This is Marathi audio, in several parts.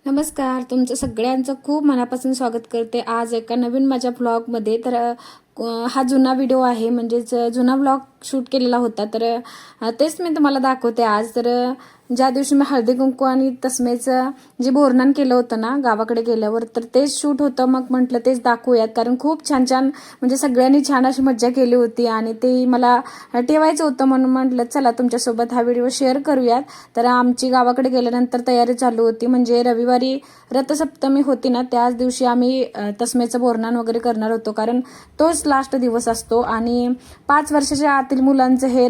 नमस्कार, तुमचं सगळ्यांचं खूप मनापासून स्वागत करते आज एका नवीन माझ्या व्लॉगमध्ये. तर हा जुना व्हिडिओ आहे, म्हणजेच जुना व्लॉग शूट केलेला होता. तर तेच मी तुम्हाला दाखवते आज. तर ज्या दिवशी मी हळदी कुंकू आणि तसमेचं जे बोरनान केलं होतं ना गावाकडे गेल्यावर, तर तेच शूट होतं. मग म्हटलं तेच दाखवूयात, कारण खूप छान छान म्हणजे सगळ्यांनी छान अशी मज्जा केली होती आणि ते मला ठेवायचं होतं, म्हणून म्हटलं चला तुमच्यासोबत हा व्हिडिओ शेअर करूयात. तर आमची गावाकडे गेल्यानंतर तयारी चालू होती, म्हणजे रविवारी रथसप्तमी होती ना, त्याच दिवशी आम्ही तसमेचं बोरनान वगैरे करणार होतो, कारण तोच लास्ट दिवस असतो आणि 5 वर्षाच्या आतील मुलांचं हे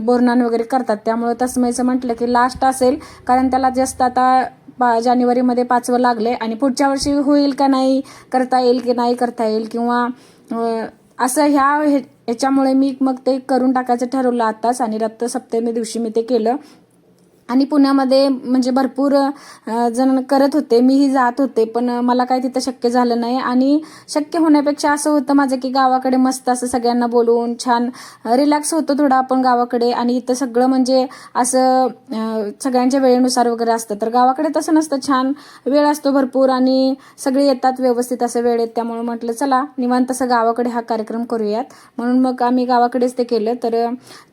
बोरनान वगैरे करतात. त्यामुळे तसमेचं म्हटलं की लास्ट असेल, कारण त्याला जास्त आता जानेवारीमध्ये 5वं लागले आणि पुढच्या वर्षी होईल का नाही, करता येईल की नाही करता येईल, किंवा असं ह्याच्यामुळे मी मग ते करून टाकायचं ठरवलं आताच. आणि रथसप्तमी दिवशी मी ते केलं. आणि पुण्यामध्ये म्हणजे भरपूर जण करत होते, मीही जात होते, पण मला काय तिथं शक्य झालं नाही. आणि शक्य होण्यापेक्षा असं होतं माझं की गावाकडे मस्त असं सगळ्यांना बोलवून छान रिलॅक्स होतं थोडं आपण गावाकडे, आणि इथं सगळं म्हणजे असं सगळ्यांच्या वेळेनुसार वगैरे असतं. तर गावाकडे तसं नसतं, छान वेळ असतो भरपूर आणि सगळे येतात व्यवस्थित असं वेळेत. त्यामुळे म्हटलं चला निवांत असं गावाकडे हा कार्यक्रम करूयात, म्हणून मग आम्ही गावाकडेच ते केलं. तर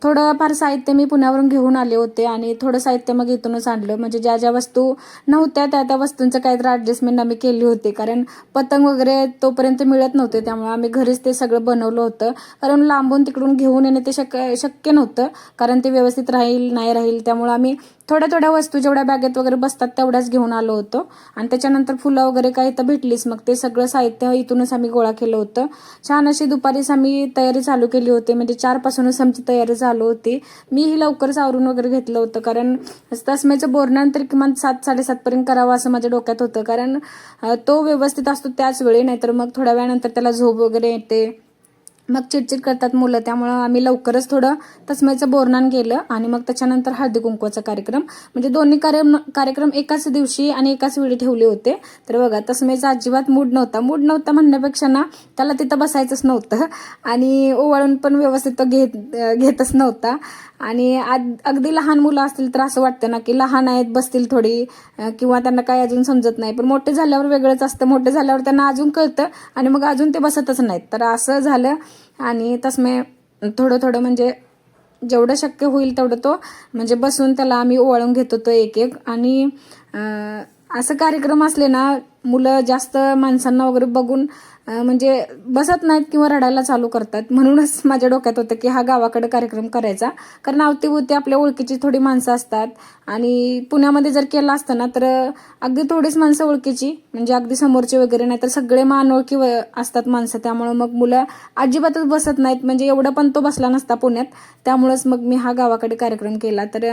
थोडंफार साहित्य मी पुण्यावरून घेऊन आले होते आणि थोडं साहित्य मग इथूनच आणलं, म्हणजे ज्या ज्या वस्तू नव्हत्या त्या वस्तूंचं काहीतरी ॲडजस्टमेंट आम्ही केली होती, कारण पतंग वगैरे तोपर्यंत मिळत नव्हते. त्यामुळे आम्ही घरीच ते सगळं बनवलं होतं, कारण लांबून तिकडून घेऊन येणे ते शक्य नव्हतं, कारण ते व्यवस्थित राहील नाही राहील. त्यामुळे आम्ही थोड्या वस्तू जेवढ्या बॅगेत वगैरे बसतात तेवढ्याच घेऊन आलो होतो. आणि त्याच्यानंतर फुलं वगैरे काही तर भेटलीच, मग ते सगळं साहित्य इथूनच आम्ही गोळा केलं होतं. छान अशी दुपारीच आम्ही तयारी चालू केली होती, म्हणजे 4 पासूनच आमची तयारी चालू होती. मीही लवकरच आवरून वगैरे घेतलं होतं, कारण तसमेचं बोरनान तर किमान 7-7:30 पर्यंत करावं असं माझ्या डोक्यात होतं, कारण तो व्यवस्थित असतो त्याच वेळी, नाहीतर मग थोड्या वेळानंतर त्याला झोप वगैरे येते, मग चिडचिड करतात मुलं. त्यामुळं आम्ही लवकरच थोडं तसमेचं बोरनान केलं आणि मग त्याच्यानंतर हळदी कुंकवाचा कार्यक्रम, म्हणजे दोन्ही कार्यक्रम एकाच दिवशी आणि एकाच वेळी ठेवले होते. तर बघा, तसमेचा अजिबात मूड नव्हता म्हणण्यापेक्षा ना, त्याला तिथं बसायचंच नव्हतं आणि ओवाळून पण व्यवस्थित तो घेतच नव्हता. आणि अगदी लहान मुलं असतील तर असं वाटतं ना की लहान आहेत, बसतील थोडी, किंवा त्यांना काही अजून समजत नाही, पण मोठे झाल्यावर वेगळंच असतं. मोठे झाल्यावर त्यांना अजून कळतं आणि मग अजून ते बसतच नाहीत. तर असं झालं. आणि तसमे थोडं म्हणजे जेवढं शक्य होईल तेवढं तो म्हणजे बसून त्याला आम्ही ओवाळून घेत होतो एक एक. आणि असं कार्यक्रम असले ना, मुलं जास्त माणसांना वगैरे बघून म्हणजे बसत नाहीत किंवा रडायला चालू करतात. म्हणूनच माझ्या डोक्यात होतं की हा गावाकडे कार्यक्रम करायचा, कारण अवतीभोवती आपल्या ओळखीची थोडी माणसं असतात. आणि पुण्यामध्ये जर केला असतं ना, तर अगदी थोडीच माणसं ओळखीची, म्हणजे अगदी समोरचे वगैरे नाही, तर सगळे अनोळखी असतात माणसं. त्यामुळे मग मुलं अजिबातच बसत नाहीत, म्हणजे एवढं पण तो बसला नसता पुण्यात. त्यामुळेच मग मी हा गावाकडे कार्यक्रम केला. तर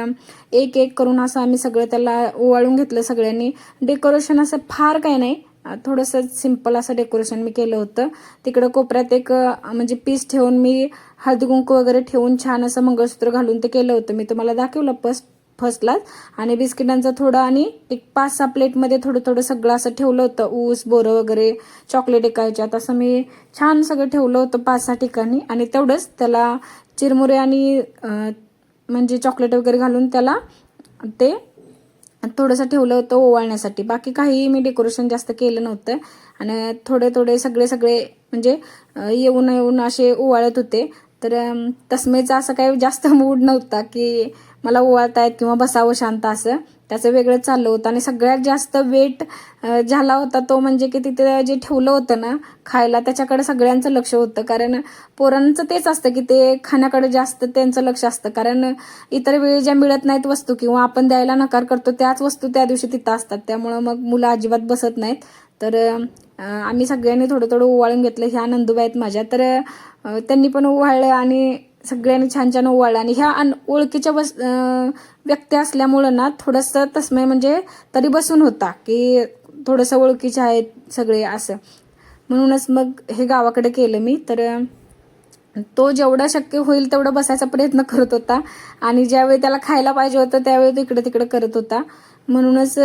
एक एक करून असं आम्ही सगळं त्याला ओवाळून घेतलं सगळ्यांनी. डेकोरेशन असं फार काही नाही, थोडंसं सिंपल असं डेकोरेशन मी केलं होतं. तिकडं कोपऱ्यात एक म्हणजे पीस ठेवून मी हळदी कुंकू वगैरे ठेवून छान असं मंगळसूत्र घालून ते केलं होतं. मी तुम्हाला दाखवलं फर्स्टलाच. आणि बिस्किटांचं थोडं आणि एक 5-6 प्लेटमध्ये थोडं सगळं असं ठेवलं होतं. ऊस, बोरं वगैरे, चॉकलेट एकायच्यात, असं मी छान सगळं ठेवलं होतं 5-6 ठिकाणी. आणि तेवढंच त्याला चिरमुरे आणि म्हणजे चॉकलेट वगैरे घालून त्याला ते थोडंसं ठेवलं होतं ओवाळण्यासाठी. बाकी काही मी डेकोरेशन जास्त केलं नव्हतं. आणि थोडे सगळे म्हणजे येऊन असे ओवाळत होते. तर तसमेचा असं काही जास्त मूड नव्हता की मला ओवाळतायत किंवा बसावं शांत, असं त्याचं वेगळं चाललं होतं. आणि सगळ्यात जास्त वेट झाला होता तो म्हणजे की तिथे जे ठेवलं होतं ना खायला, त्याच्याकडे सगळ्यांचं लक्ष होतं, कारण पोरांचं तेच असतं की ते खाण्याकडे जास्त त्यांचं लक्ष असतं, कारण इतर वेळी ज्या मिळत नाहीत वस्तू किंवा आपण द्यायला नकार करतो त्याच वस्तू त्या दिवशी तिथं असतात. त्यामुळं मग मुलं अजिबात बसत नाहीत. तर आम्ही सगळ्यांनी थोडं ओवाळून घेतलं. ह्या नंदुबाई आहेत माझ्या, तर त्यांनी पण ओवाळलं आणि सगळ्यांनी छान छान ओवाळलं. आणि ह्या ओळखीच्या व्यक्ती असल्यामुळं ना थोडंसं तसमे म्हणजे तरी बसून होता की थोडंसं ओळखीचे आहेत सगळे असं, म्हणूनच मग हे गावाकडे केलं मी. तर तो जेवढा शक्य होईल तेवढं बसायचा प्रयत्न करत होता आणि ज्यावेळी त्याला खायला पाहिजे होतं त्यावेळी तो इकडे तिकडे करत होता. म्हणूनच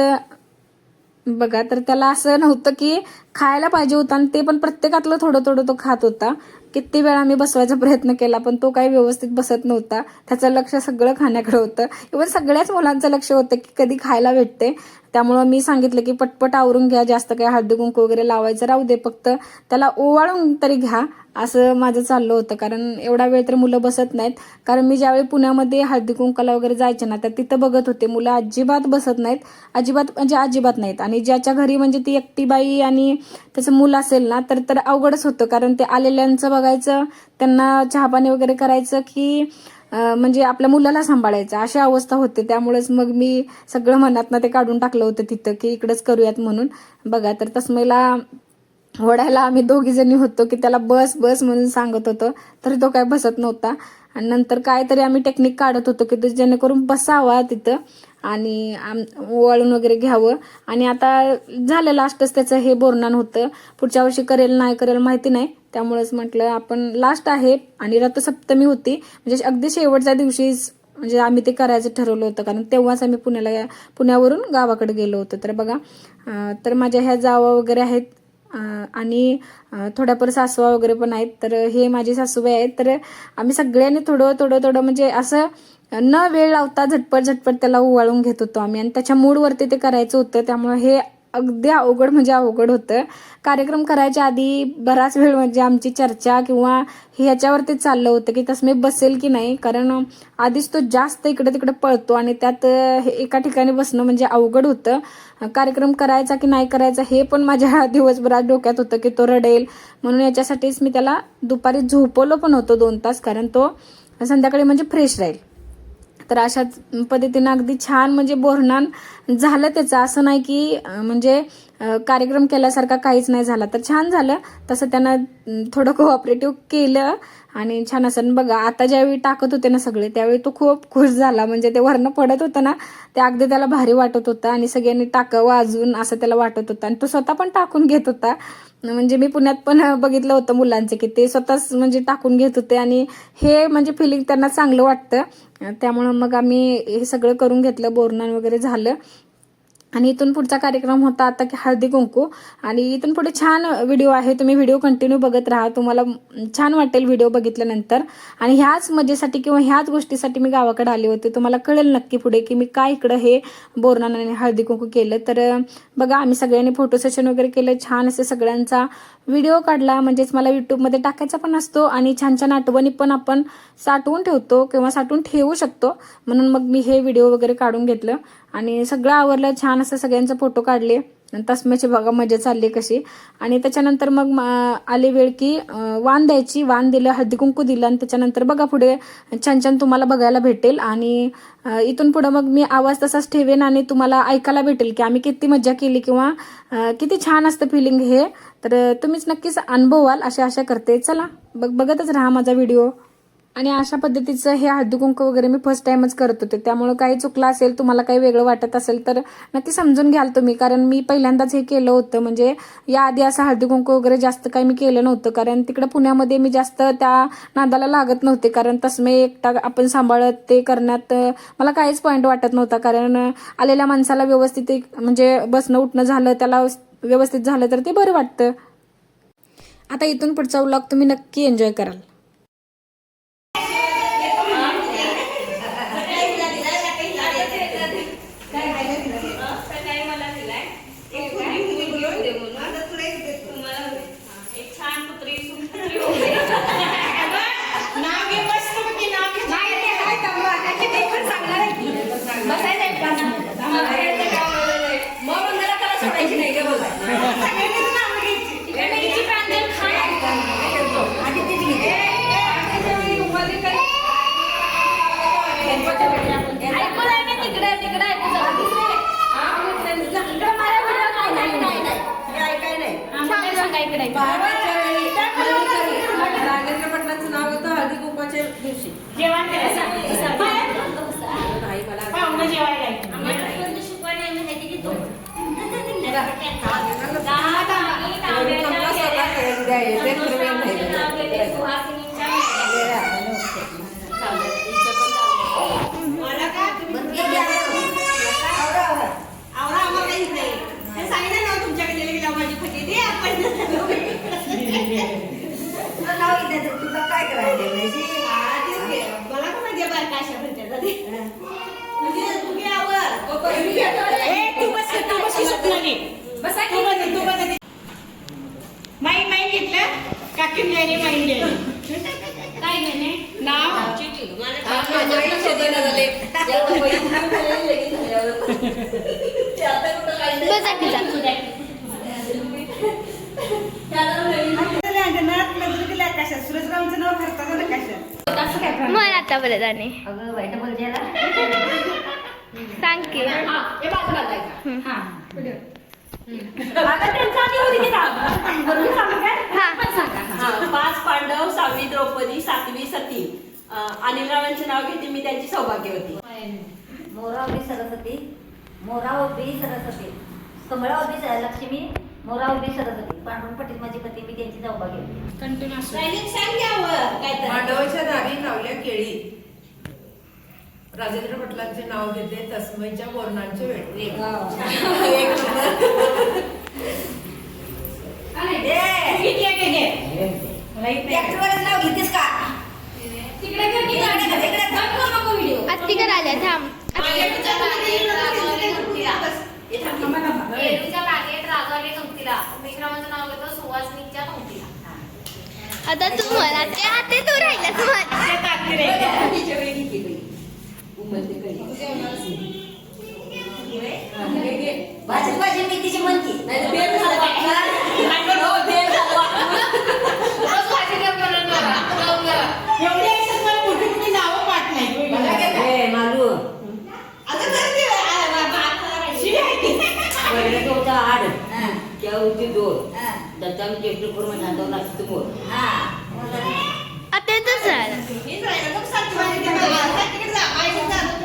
बघा, तर त्याला असं नव्हतं की खायला पाहिजे होता आणि ते पण प्रत्येकातलं थोडं थोडं तो खात होता. किती वेळा मी बसवायचा प्रयत्न केला पण तो काही व्यवस्थित बसत नव्हता. त्याचं लक्ष सगळं खाण्याकडे होतं. इव्हन सगळ्याच मुलांचं लक्ष होतं की कधी खायला भेटते. त्यामुळं मी सांगितलं की पटपट आवरून घ्या, जास्त काही हळदी कुंकू वगैरे लावायचं राहू दे, फक्त त्याला ओवाळून तरी घ्या, असं माझं चाललं होतं. कारण एवढा वेळ तर मुलं बसत नाहीत. कारण मी ज्यावेळी पुण्यामध्ये हळदी कुंकाला वगैरे जायचे ना, तर तिथं बघत होते मुलं अजिबात बसत नाहीत, अजिबात म्हणजे अजिबात नाहीत. आणि ज्याच्या घरी म्हणजे ती एकटी बाई आणि त्याचं मुलं असेल ना, तर अवघडच होतं. कारण ते आलेल्यांचं बघायचं, त्यांना चहापाणी वगैरे करायचं की म्हणजे आपल्या मुलाला सांभाळायचं, अशी अवस्था होते. त्यामुळेच मग मी सगळं मनातनं ते काढून टाकलं होतं तिथं की इकडेच करूयात म्हणून. बघा तर तस्मैला ओढायला आम्ही दोघी जणी होतो की त्याला बस बस म्हणून सांगत होतो, तर तो काय बसत नव्हता. आणि नंतर काहीतरी आम्ही टेक्निक काढत होतो की जेणेकरून बसावा तिथं आणि वळून वगैरे घ्यावं. आणि आता झालं लास्टच त्याचं हे बोरनान होतं. पुढच्या वर्षी करेल नाही करेल माहिती नाही, त्यामुळेच म्हटलं आपण लास्ट आहे. आणि रथसप्तमी होती म्हणजे अगदी शेवटच्या दिवशीच म्हणजे आम्ही ते करायचं ठरवलं होतं. कारण तेव्हाच आम्ही पुण्यावरून गावाकडे गेलो होतो. तर बघा तर माझ्या ह्या जावा वगैरे आहेत आणि थोड्यापर सासवा वगैरे पण आहेत. तर हे माझी सासूबाई आहेत. तर आम्ही सगळ्यांनी थोडं थोडं थोडं म्हणजे असं न वेळ लावता झटपट झटपट त्याला उवाळून घेत होतो आम्ही. आणि त्याच्या मूडवरती ते करायचं होतं, त्यामुळे हे अगदी अवघड म्हणजे अवघड होतं. कार्यक्रम करायच्या आधी बराच वेळ म्हणजे आमची चर्चा किंवा ह्याच्यावरती चाललं होतं की तसं मी बसेल की नाही. कारण आधीच तो जास्त इकडे तिकडे पळतो आणि त्यात एका ठिकाणी बसणं म्हणजे अवघड होतं. कार्यक्रम करायचा की नाही करायचा हे पण माझ्या दिवसभरात डोक्यात होतं की तो रडेल म्हणून. याच्यासाठीच मी त्याला दुपारी झोपवलं पण होतं 2 तास, कारण तो संध्याकाळी म्हणजे फ्रेश राहील. तर अशा पद्धतीनं अगदी छान म्हणजे बोरनान झालं त्याचं. असं नाही की म्हणजे कार्यक्रम केल्यासारखा काहीच नाही झाला, तर छान झालं. तसं त्यानं थोडं कोऑपरेटिव्ह केलं आणि छान असं. बघा आता ज्यावेळी टाकत होते ना सगळे, त्यावेळी तो खूप खुश झाला. म्हणजे ते वरनं पडत होतं ना, ते अगदी त्याला भारी वाटत होतं आणि सगळ्यांनी टाकावं अजून असं त्याला वाटत होतं. आणि तो स्वतः पण टाकून घेत होता. म्हणजे मी पुण्यात पण बघितलं होतं मुलांचे की ते स्वतःच म्हणजे टाकून घेत होते आणि हे म्हणजे फिलिंग त्यांना चांगलं वाटतं. त्यामुळं मग आम्ही हे सगळं करून घेतलं, बोरनान वगैरे झालं. आणि इथून पुढचा कार्यक्रम होता आता की हळदी कुंकू. आणि इथून पुढे छान व्हिडिओ आहे, तुम्ही व्हिडिओ कंटिन्यू बघत राहा, तुम्हाला छान वाटेल व्हिडिओ बघितल्यानंतर. आणि ह्याच मजेसाठी किंवा ह्याच गोष्टीसाठी मी गावाकडे आले होते. तुम्हाला कळेल नक्की पुढे की मी काय इकडं हे बोरनान आणि हळदी कुंकू केलं. तर बघा आम्ही सगळ्यांनी फोटो सेशन वगैरे केलं, छान असे सगळ्यांचा व्हिडिओ काढला. म्हणजेच मला युट्यूबमध्ये टाकायचा पण असतो आणि छान छान आठवणी पण आपण साठवून ठेवतो किंवा साठवून ठेवू शकतो, म्हणून मग मी हे व्हिडिओ वगैरे काढून घेतलं. आणि सगळं आवरलं, छान असं सगळ्यांचे फोटो काढले. तसम्याची बघा मजा चालली कशी. आणि त्याच्यानंतर मग आली वेळ की वाण द्यायची. वाण दिलं, हळदी कुंकू दिलं आणि त्याच्यानंतर बघा पुढे छान छान तुम्हाला बघायला भेटेल. आणि इथून पुढे मग मी आवाज तसाच ठेवेन आणि तुम्हाला ऐकायला भेटेल की आम्ही किती मजा केली किंवा किती छान असतं फिलिंग हे. तर तुम्हीच नक्कीच अनुभवाल अशी आशा करते. चला बघतच राहा माझा व्हिडिओ. आणि अशा पद्धतीचं हे हळदी कुंकू वगैरे मी फर्स्ट टाइमच करत होते, त्यामुळे काही चुकलं असेल, तुम्हाला काही वेगळं वाटत असेल तर नक्की समजून घ्याल तुम्ही. कारण मी पहिल्यांदाच हे केलं होतं, म्हणजे याआधी असं हळदी कुंकू वगैरे जास्त काही मी केलं नव्हतं. कारण तिकडे पुण्यामध्ये मी जास्त त्या नादाला लागत नव्हते, कारण तसमे एकटा आपण सांभाळत ते करण्यात मला काहीच पॉईंट वाटत नव्हता. कारण आलेल्या माणसाला व्यवस्थित म्हणजे बसणं उठणं झालं, त्याला व्यवस्थित झालं तर ते बरं वाटतं. आता इथून पुढचा व्लॉग तुम्ही नक्की एन्जॉय कराल. राजेंद्र पाटलांचं नाव होतं हळदी कुंकवाच्या दिवशी जेवण तुमच्याकडे बसा तू बस माई घेतलं काकी गेली माई गेली काय घेणे नाव सुरेशरावांचं नाव करतात ना कशा मला आता बरं आणि सांग की पाच पांडव 6वी द्रौपदी 7वी सती अनिलरावांचे नाव घेते मी त्यांची सौभाग्यवती मोरावली सरस्वती मोरावली सरस्वती कमळावली लक्ष्मी मोरावली सरस्वती पांडुरंग पटेल माझी पती मी त्यांची सौभाग्यवती मांडवाच्या दारी लावल्या केळी राजेंद्र भटलांचे नाव घेते तस्मयच्या बोरणांचे वेळ नाव घेतेस का आत्तीकर आल्या थांब आता तू मला ते तू राहिलास भाजी भाजी मी तिची म्हणती नावं पाठ नाही मालू आड त्या होती दोन त्याच्या टेस्ट करून जातो लागतो मोर आता तूच राहिला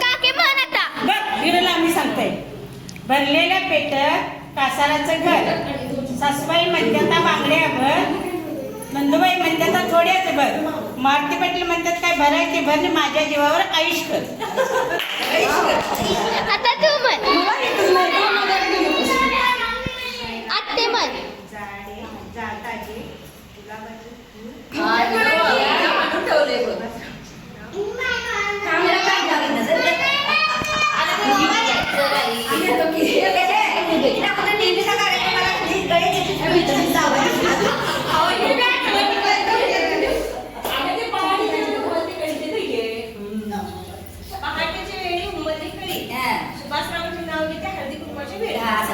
काके म्हण आता बघ विरला आम्ही सांगतोय भरलेलं पेट कासाराचं घर सासूबाई म्हणतात बांगड्या भर नंदुबाई म्हणतात थोड्याच भर मारुती पाटील म्हणतात काय भरायचे भर माझ्या जीवावर आयुष कर